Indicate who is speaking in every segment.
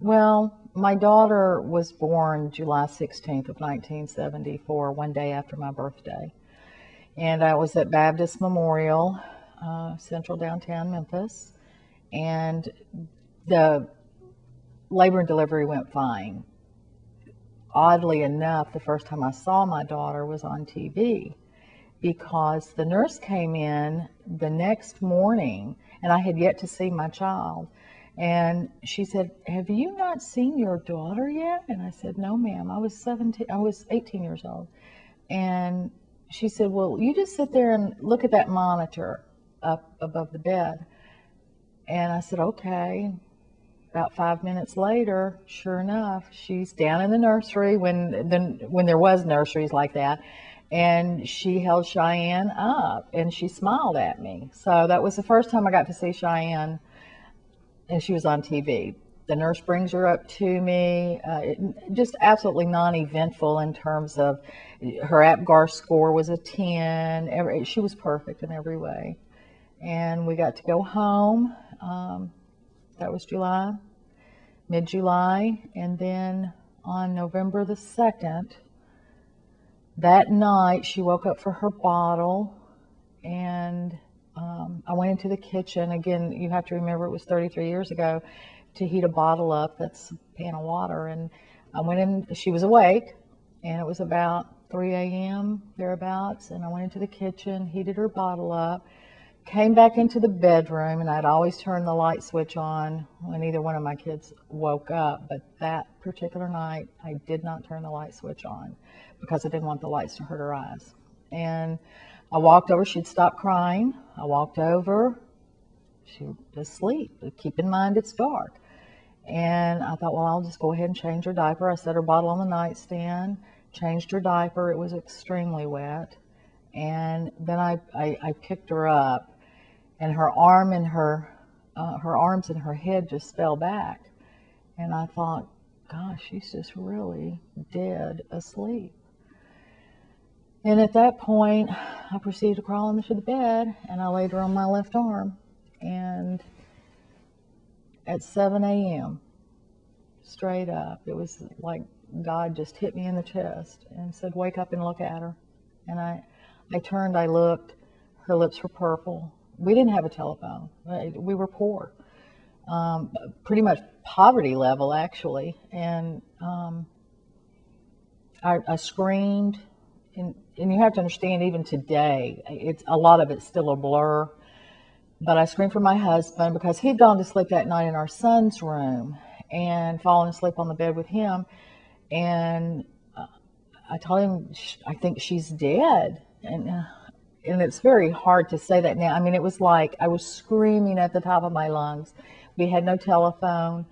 Speaker 1: Well, my daughter was born July 16th of 1974, one day after my birthday. And I was at Baptist Memorial, central downtown Memphis, and the labor and delivery went fine. Oddly enough, the first time I saw my daughter was on TV because the nurse came in the next morning and I had yet to see my child. And she said, "Have you not seen your daughter yet?" And I said, "No, ma'am. I was 18 years old." And she said, "Well, you just sit there and look at that monitor up above the bed." And I said, "Okay." About 5 minutes later, sure enough, she's down in the nursery when there was nurseries like that, and she held Cheyenne up and she smiled at me. So that was the first time I got to see Cheyenne, and she was on TV. The nurse brings her up to me, just absolutely non-eventful in terms of her APGAR score was a 10. She was perfect in every way. And we got to go home. That was mid-July, and then on November the 2nd, that night she woke up for her bottle, and I went into the kitchen. Again, you have to remember it was 33 years ago to heat a bottle up. That's a pan of water, and I went in. She was awake, and it was about 3 a.m. thereabouts, and I went into the kitchen, heated her bottle up, came back into the bedroom, and I'd always turn the light switch on when either one of my kids woke up. But that particular night, I did not turn the light switch on because I didn't want the lights to hurt her eyes. And I walked over. She'd stopped crying. I walked over. She was asleep. But keep in mind, it's dark. And I thought, well, I'll just go ahead and change her diaper. I set her bottle on the nightstand, changed her diaper. It was extremely wet. And then I picked her up, and her arms and her head just fell back. And I thought, gosh, she's just really dead asleep. And at that point, I proceeded to crawl into the bed, and I laid her on my left arm. And at 7 a.m., straight up, it was like God just hit me in the chest and said, "Wake up and look at her." And I turned, I looked, her lips were purple. We didn't have a telephone. We were poor, pretty much poverty level, actually. And I screamed, and you have to understand, even today, a lot of it's still a blur. But I screamed for my husband because he'd gone to sleep that night in our son's room and fallen asleep on the bed with him. And I told him, "I think she's dead." And it's very hard to say that now. I mean, it was like I was screaming at the top of my lungs. We had no telephone.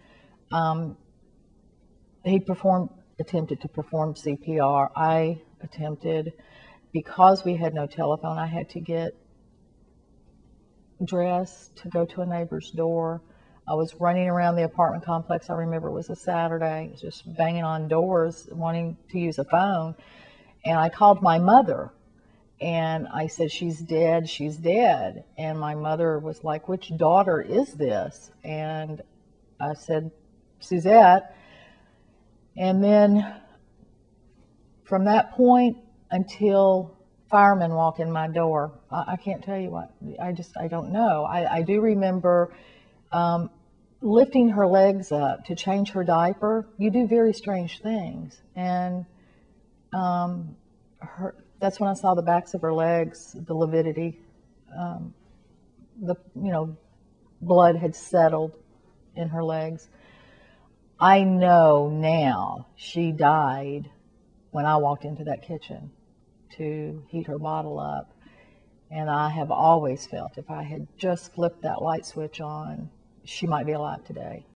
Speaker 1: He attempted to perform CPR. I attempted. Because we had no telephone, I had to get dressed to go to a neighbor's door. I was running around the apartment complex. I remember it was a Saturday. I was just banging on doors, wanting to use a phone. And I called my mother. And I said, "She's dead, she's dead." And my mother was like, "Which daughter is this?" And I said, "Suzette." And then from that point until firemen walk in my door, I can't tell you what. I don't know. I do remember lifting her legs up to change her diaper. You do very strange things. And that's when I saw the backs of her legs, the lividity, blood had settled in her legs. I know now she died when I walked into that kitchen to heat her bottle up. And I have always felt if I had just flipped that light switch on, she might be alive today.